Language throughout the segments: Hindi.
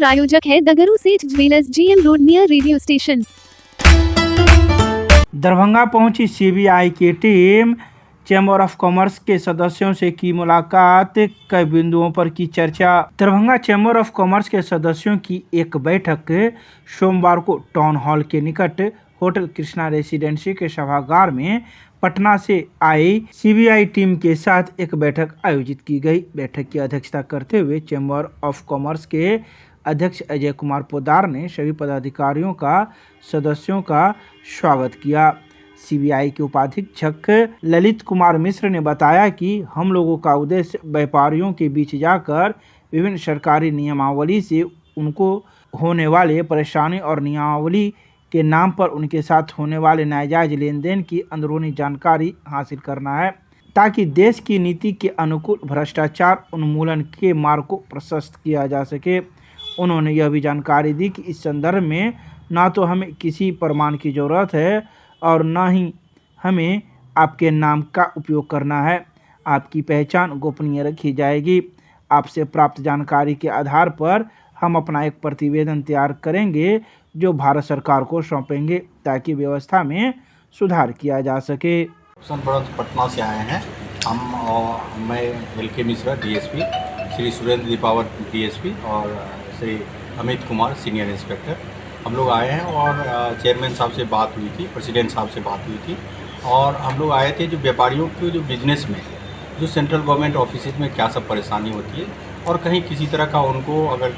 प्रायोजक है दगरू सेठ jewellers, GM road near radio station. Darbhanga पहुंची सीबीआई की टीम, चैम्बर ऑफ कॉमर्स के सदस्यों से की मुलाकात, कई बिंदुओं पर की चर्चा। दरभंगा चैम्बर ऑफ कॉमर्स के सदस्यों की एक बैठक सोमवार को टाउन हॉल के निकट होटल कृष्णा रेसिडेंसी के सभागार में पटना से आई सीबीआई टीम के साथ एक बैठक आयोजित की गई। बैठक की अध्यक्षता करते हुए चैम्बर ऑफ कॉमर्स के अध्यक्ष अजय कुमार पोदार ने सभी पदाधिकारियों का सदस्यों का स्वागत किया। सीबीआई के उपाधीक्षक ललित कुमार मिश्र ने बताया कि हम लोगों का उद्देश्य व्यापारियों के बीच जाकर विभिन्न सरकारी नियमावली से उनको होने वाले परेशानी और नियमावली के नाम पर उनके साथ होने वाले नाजायज लेन देन की अंदरूनी जानकारी हासिल करना है, ताकि देश की नीति के अनुकूल भ्रष्टाचार उन्मूलन के मार्ग को प्रशस्त किया जा सके। उन्होंने यह भी जानकारी दी कि इस संदर्भ में ना तो हमें किसी प्रमाण की ज़रूरत है और ना ही हमें आपके नाम का उपयोग करना है। आपकी पहचान गोपनीय रखी जाएगी। आपसे प्राप्त जानकारी के आधार पर हम अपना एक प्रतिवेदन तैयार करेंगे जो भारत सरकार को सौंपेंगे, ताकि व्यवस्था में सुधार किया जा सके। पटना से आए हैं हम, और मैं LK Mishra DSP, Shri Surendra दीपावर DSP और श्री अमित कुमार सीनियर इंस्पेक्टर, हम लोग आए हैं। और चेयरमैन साहब से बात हुई थी, प्रेसिडेंट साहब से बात हुई थी, और हम लोग आए थे जो व्यापारियों के जो बिजनेस में जो सेंट्रल गवर्नमेंट ऑफिस में क्या सब परेशानी होती है, और कहीं किसी तरह का उनको अगर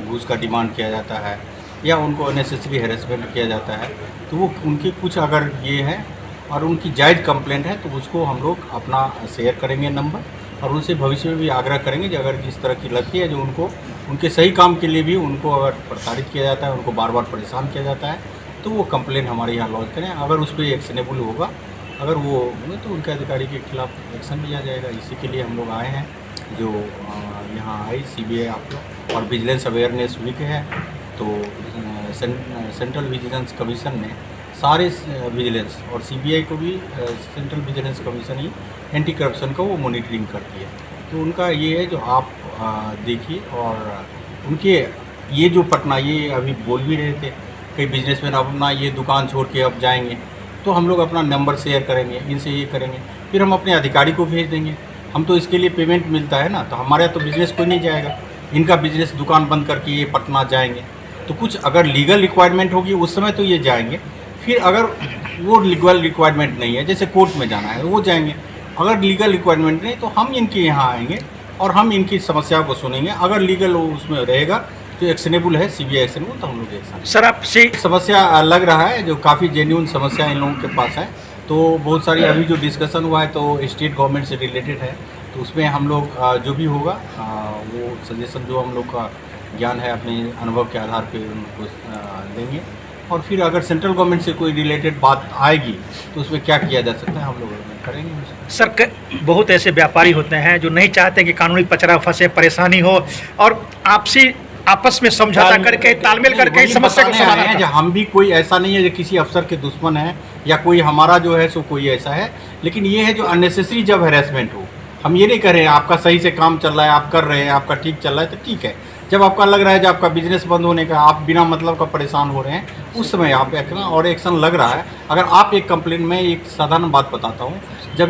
घूस का डिमांड किया जाता है या उनको अननेसेसरी हैरेसमेंट किया जाता है, तो वो उनके कुछ अगर ये है और उनकी जायज़ कंप्लेंट है तो उसको हम लोग अपना शेयर करेंगे नंबर, और उनसे भविष्य में भी आग्रह करेंगे कि अगर जिस तरह की लगती है जो उनको उनके सही काम के लिए भी उनको अगर प्रताड़ित किया जाता है, उनको बार बार परेशान किया जाता है, तो वो कंप्लेंट हमारे यहाँ लॉन्च करें। अगर उस पर एक्शनेबल होगा, अगर वो तो उनके अधिकारी के खिलाफ एक्शन लिया जाएगा। इसी के लिए हम लोग आए हैं। जो यहाँ आई सीबीआई आप लोग और विजिलेंस अवेयरनेस वीक है, तो सेंट्रल विजिलेंस कमीशन ने सारे विजिलेंस और सीबीआई को भी सेंट्रल विजिलेंस कमीशन ही एंटी करप्शन का वो मॉनिटरिंग करती है। तो उनका ये है जो आप देखिए, और उनके ये जो पटना ये अभी बोल भी रहे थे, कई बिजनेसमैन अपना ये दुकान छोड़ के अब जाएंगे, तो हम लोग अपना नंबर शेयर करेंगे, इनसे ये करेंगे, फिर हम अपने अधिकारी को भेज देंगे। हम तो इसके लिए पेमेंट मिलता है ना, तो हमारे यहाँ तो बिज़नेस कोई नहीं जाएगा। इनका बिज़नेस दुकान बंद करके ये पटना जाएंगे, तो कुछ अगर लीगल रिक्वायरमेंट होगी उस समय तो ये जाएंगे। फिर अगर वो लीगल रिक्वायरमेंट नहीं है, जैसे कोर्ट में जाना है, वो जाएंगे। अगर लीगल रिक्वायरमेंट नहीं तो हम इनके यहाँ आएंगे और हम इनकी समस्या को सुनेंगे। अगर लीगल उसमें रहेगा तो एक्शनेबल है, सीबीआई एक्शनेबल, तो हम लोग एक्शन। सर, आपसे समस्या लग रहा है जो काफ़ी जेन्युइन समस्या इन लोगों के पास है, तो बहुत सारी अभी जो डिस्कशन हुआ है तो स्टेट गवर्नमेंट से रिलेटेड है, तो उसमें हम लोग जो भी होगा वो सजेशन जो हम लोग का ज्ञान है अपने अनुभव के आधार पे उनको देंगे। और फिर अगर सेंट्रल गवर्नमेंट से कोई रिलेटेड बात आएगी तो उसमें क्या किया जा सकता है हम लोग करेंगे। सर, बहुत ऐसे व्यापारी होते हैं जो नहीं चाहते कि कानूनी पचड़ा फंसे, परेशानी हो, और आपस में समझौता करके तालमेल करके समस्या को समाधान। हम भी कोई ऐसा नहीं है जो किसी अफसर के दुश्मन है या कोई हमारा जो है सो कोई ऐसा है, लेकिन ये है जो अननेसेसरी जब हैरेसमेंट हो, हम ये नहीं कर रहे हैं आपका सही से काम चल रहा है, आप कर रहे हैं, आपका ठीक चल रहा है तो ठीक है। जब आपका लग रहा है जब आपका बिजनेस बंद होने का, आप बिना मतलब का परेशान हो रहे हैं, उस समय आप एक्शन लग रहा है। अगर आप एक कंप्लेंट में एक साधारण बात बताता हूँ, जब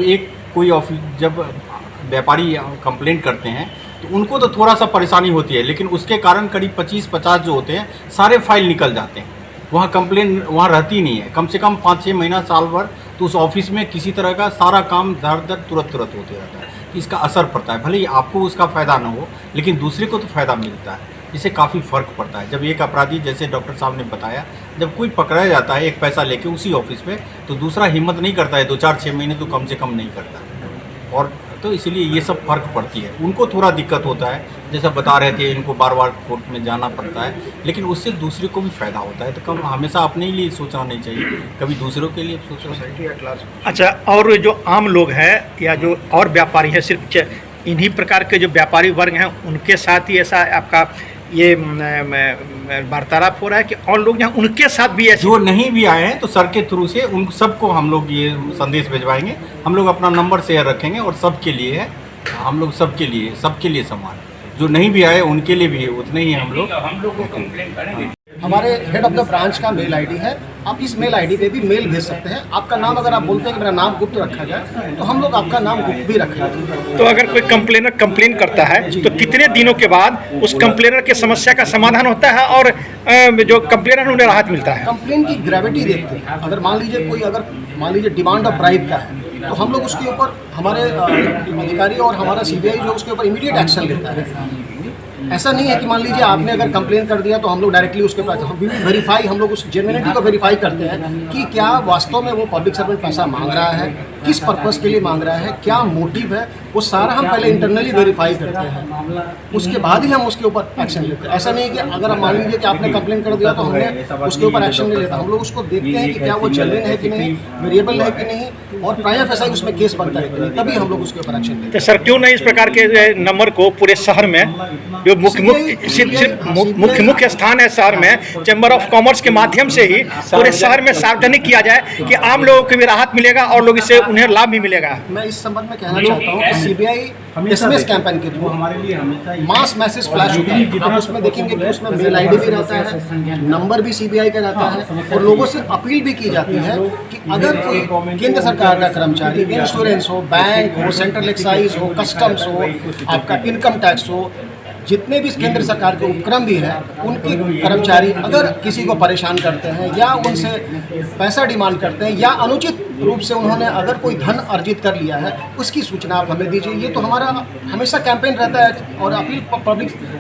व्यापारी कंप्लेंट करते हैं तो उनको तो थोड़ा सा परेशानी होती है, लेकिन उसके कारण करीब 25-50 जो होते हैं सारे फाइल निकल जाते हैं। वहाँ कंप्लेंट वहाँ रहती नहीं है, कम से कम 5-6 महीना साल भर तो उस ऑफिस में किसी तरह का सारा काम दर तुरंत होते रहता है। इसका असर पड़ता है, भले ही आपको उसका फ़ायदा ना हो, लेकिन दूसरे को तो फ़ायदा मिलता है। इससे काफ़ी फ़र्क पड़ता है। जब एक अपराधी, जैसे डॉक्टर साहब ने बताया, जब कोई पकड़ा जाता है एक पैसा लेके उसी ऑफिस में, तो दूसरा हिम्मत नहीं करता है 2-4-6 महीने तो कम से कम नहीं करता। और तो इसलिए ये सब फ़र्क पड़ती है। उनको थोड़ा दिक्कत होता है, जैसा बता रहे थे, इनको बार बार कोर्ट में जाना पड़ता है, लेकिन उससे दूसरे को भी फ़ायदा होता है। तो कम हमेशा अपने लिए सोचना नहीं चाहिए, कभी दूसरों के लिए सोचना। अच्छा, और जो आम लोग हैं या जो और व्यापारी हैं, सिर्फ इन्हीं प्रकार के जो व्यापारी वर्ग हैं उनके साथ ही ऐसा आपका ये वार्तालाप हो रहा है कि और लोग यहाँ उनके साथ भी ऐसे जो नहीं भी आए हैं तो सर के थ्रू से उन सबको हम लोग ये संदेश भिजवाएंगे। हम लोग अपना नंबर शेयर रखेंगे और सबके लिए है, हम लोग सबके लिए समान है। जो नहीं भी आए उनके लिए भी उतने ही हम लोग हमारे हेड ऑफ द ब्रांच का मेल आईडी है, आप इस मेल आईडी पे भी मेल भेज सकते हैं। आपका नाम अगर आप बोलते हैं कि मेरा नाम गुप्त रखा जाए तो हम लोग आपका नाम गुप्त भी रखेंगे। तो अगर कोई कंप्लेनर कंप्लेन करता है तो कितने दिनों के बाद उस कंप्लेनर की समस्या का समाधान होता है और जो कंप्लेनर उन्हें राहत मिलता है? कंप्लेन की ग्रेविटी देखते हैं। अगर मान लीजिए डिमांड ऑफ ब्राइब का है तो हम लोग उसके ऊपर हमारे अधिकारी और हमारा सीबीआई जो उसके ऊपर इमीडिएट एक्शन लेता है। ऐसा नहीं है कि मान लीजिए आपने अगर कंप्लेन कर दिया तो हम लोग डायरेक्टली उसके पास वेरीफाई, हम लोग उस जेन्युइनिटी को वेरीफाई करते हैं कि क्या वास्तव में वो पब्लिक सर्वेंट पैसा मांग रहा है, किस पर्पस के लिए मांग रहा है, क्या मोटिव है, वो सारा हम पहले इंटरनली वेरीफाई करते हैं, उसके बाद ही हम उसके ऊपर एक्शन लेते हैं। ऐसा नहीं कि अगर हम मान लीजिए कि आपने कंप्लेन कर दिया तो हमने उसके ऊपर एक्शन नहीं लेता। हम लोग उसको देखते हैं कि क्या वो जेन्युइन है कि नहीं, वेरिएबल है कि नहीं, और प्राइम फैसाई उसमें केस बनता है कि नहीं, तभी हम लोग उसके ऊपर एक्शन लेते हैं। तो सर क्यों नहीं इस प्रकार के नंबर को पूरे शहर में जो मुख्य स्थान है शहर में, चैम्बर ऑफ कॉमर्स के माध्यम से ही पूरे शहर में सार्वजनिक किया जाए कि आम लोगों को भी राहत मिलेगा और लोग इससे उन्हें लाभ भी मिलेगा? मैं इस संबंध में कहना चाहता हूँ कि सीबीआई एसएमएस कैंपेन के थ्रू मास मैसेज फ्लैश होता है। आप उसमें देखेंगे कि उसमें मेल आईडी भी रहता है, नंबर भी सीबीआई का रहता है, और लोगों से अपील भी की जाती है कि अगर कोई केंद्र सरकार का कर्मचारी, इंश्योरेंस हो, बैंक हो, सेंट्रल एक्साइज हो, कस्टम्स हो, आपका इनकम टैक्स हो, जितने भी केंद्र सरकार के उपक्रम भी हैं, उनके कर्मचारी अगर किसी को परेशान करते हैं या उनसे पैसा डिमांड करते हैं या अनुचित रूप से उन्होंने अगर कोई धन अर्जित कर लिया है, उसकी सूचना आप हमें दीजिए। ये तो हमारा हमेशा कैंपेन रहता है और अपील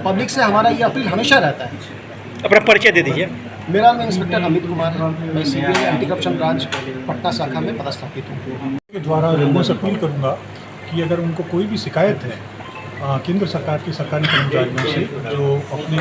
पब्लिक से हमारा ये अपील हमेशा रहता है। अपना परिचय दे दीजिए। मेरा नाम इंस्पेक्टर अमित कुमार है, मैं CBI anti corruption branch Patna शाखा में पदस्थापित हूँ। के द्वारा लोगों से अपील करूंगा कि अगर उनको कोई भी शिकायत है केंद्र सरकार के सरकारी कर्मचारियों से जो अपने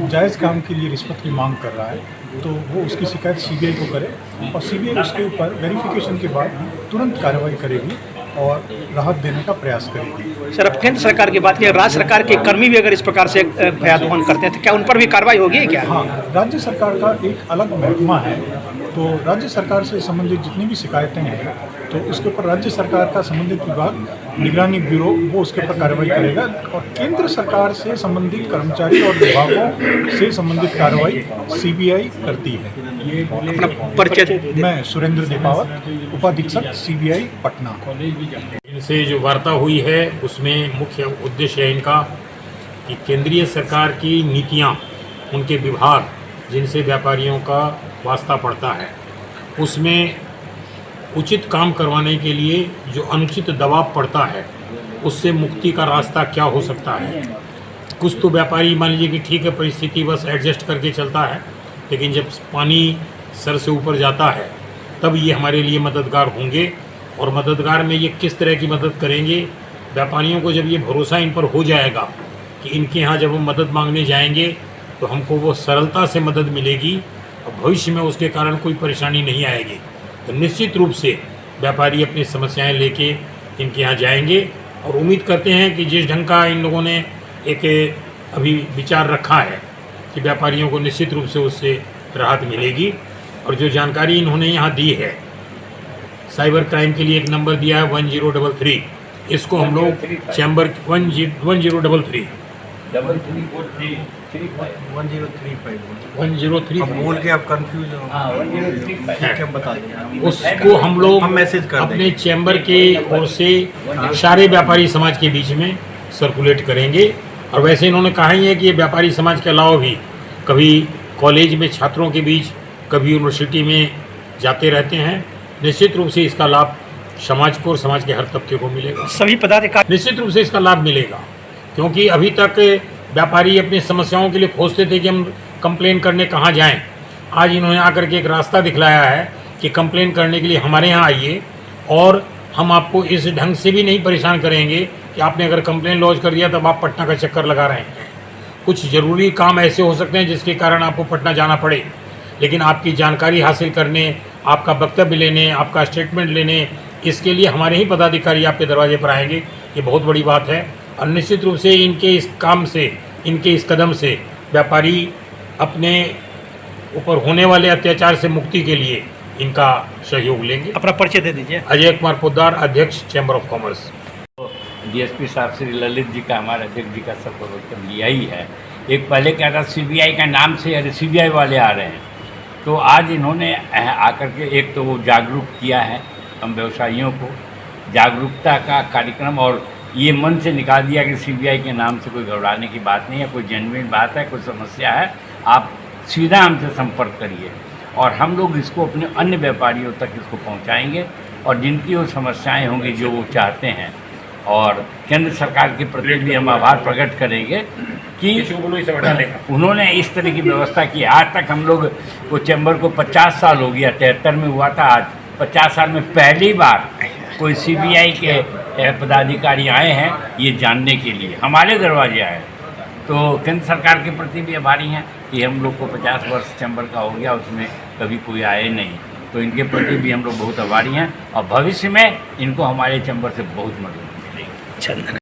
जायज़ काम के लिए रिश्वत की मांग कर रहा है, तो वो उसकी शिकायत सीबीआई को करे और सीबीआई उसके ऊपर वेरिफिकेशन के बाद तुरंत कार्रवाई करेगी और राहत देने का प्रयास करेगी। सर, अब केंद्र सरकार की बात की, राज्य सरकार के कर्मी भी अगर इस प्रकार से भयादोहन करते हैं तो क्या उन पर भी कार्रवाई होगी क्या? हाँ, राज्य सरकार का एक अलग महकमा है, तो राज्य सरकार से संबंधित जितनी भी शिकायतें हैं तो उसके ऊपर राज्य सरकार का संबंधित विभाग निगरानी ब्यूरो वो उसके ऊपर कार्रवाई करेगा, और केंद्र सरकार से संबंधित कर्मचारी और विभागों से संबंधित कार्रवाई सीबीआई करती है। अपना परिचय। मैं सुरेंद्र दीपावत, उपाधीक्षक सीबीआई पटना। इनसे जो वार्ता हुई है उसमें मुख्य उद्देश्य है इनका कि केंद्रीय सरकार की नीतियां, उनके विभाग जिनसे व्यापारियों का वास्ता पड़ता है, उसमें उचित काम करवाने के लिए जो अनुचित दबाव पड़ता है उससे मुक्ति का रास्ता क्या हो सकता है। कुछ तो व्यापारी मान लीजिए कि ठीक है परिस्थिति बस एडजस्ट करके चलता है, लेकिन जब पानी सर से ऊपर जाता है तब ये हमारे लिए मददगार होंगे। और मददगार में ये किस तरह की मदद करेंगे, व्यापारियों को जब ये भरोसा इन पर हो जाएगा कि इनके यहाँ जब हम मदद मांगने जाएंगे तो हमको वो सरलता से मदद मिलेगी और भविष्य में उसके कारण कोई परेशानी नहीं आएगी, तो निश्चित रूप से व्यापारी अपनी समस्याएं लेके इनके यहाँ जाएंगे। और उम्मीद करते हैं कि जिस ढंग का इन लोगों ने एक अभी विचार रखा है कि व्यापारियों को निश्चित रूप से उससे राहत मिलेगी। और जो जानकारी इन्होंने यहाँ दी है, साइबर क्राइम के लिए एक नंबर दिया है 1033, इसको हम लोग चैम्बर 1033 बोल के आप कंफ्यूज हो, बता दें उसको हम लोग मैसेज कर अपने चैम्बर के ओर से सारे व्यापारी समाज के बीच में सर्कुलेट करेंगे। और वैसे इन्होंने कहा ही है कि ये व्यापारी समाज के अलावा भी कभी कॉलेज में छात्रों के बीच, कभी यूनिवर्सिटी में जाते रहते हैं। निश्चित रूप से इसका लाभ समाज को और समाज के हर तबके को मिलेगा। सभी पदाधिकारी निश्चित रूप से इसका लाभ मिलेगा, क्योंकि अभी तक व्यापारी अपनी समस्याओं के लिए खोजते थे कि हम कंप्लेन करने कहाँ जाएं। आज इन्होंने आकर के एक रास्ता दिखलाया है कि कंप्लेन करने के लिए हमारे यहाँ आइए, और हम आपको इस ढंग से भी नहीं परेशान करेंगे कि आपने अगर कंप्लेन लॉन्च कर दिया तब आप पटना का चक्कर लगा रहे हैं। कुछ ज़रूरी काम ऐसे हो सकते हैं जिसके कारण आपको पटना जाना पड़े, लेकिन आपकी जानकारी हासिल करने, आपका वक्तव्य लेने, आपका स्टेटमेंट लेने, इसके लिए हमारे ही पदाधिकारी आपके दरवाजे पर आएंगे। ये बहुत बड़ी बात है। और निश्चित रूप से इनके इस काम से, इनके इस कदम से व्यापारी अपने ऊपर होने वाले अत्याचार से मुक्ति के लिए इनका सहयोग लेंगे। अपना परिचय दे दीजिए। अजय कुमार पोद्दार, अध्यक्ष चैम्बर ऑफ कॉमर्स। डीएसपी साहब श्री ललित जी का, हमारे अध्यक्ष जी का सब प्रवचन लिया ही है। एक पहले क्या था, सीबीआई का नाम से अरे सीबीआई वाले आ रहे हैं, तो आज इन्होंने आकर के एक तो वो जागरूक किया है हम व्यवसायियों को, जागरूकता का कार्यक्रम, और ये मन से निकाल दिया कि सीबीआई के नाम से कोई घबराने की बात नहीं है, कोई जेन्युइन बात है, कोई समस्या है, आप सीधा हमसे संपर्क करिए और हम लोग इसको अपने अन्य व्यापारियों तक इसको पहुंचाएंगे और जिनकी वो समस्याएं होंगी जो वो चाहते हैं, और केंद्र सरकार के प्रति भी हम आभार प्रकट करेंगे कि उन्होंने इस तरह की व्यवस्था की। आज तक हम लोग को चैम्बर को 50 साल हो गया, 73 में हुआ था, आज 50 साल में पहली बार कोई सीबीआई के पदाधिकारी आए हैं ये जानने के लिए, हमारे दरवाजे आए। तो केंद्र सरकार के प्रति भी आभारी हैं कि हम लोग को 50 वर्ष चैम्बर का हो गया, उसमें कभी कोई आए नहीं, तो इनके प्रति भी हम लोग बहुत आभारी हैं और भविष्य में इनको हमारे चैम्बर से बहुत मदद मिलेगी।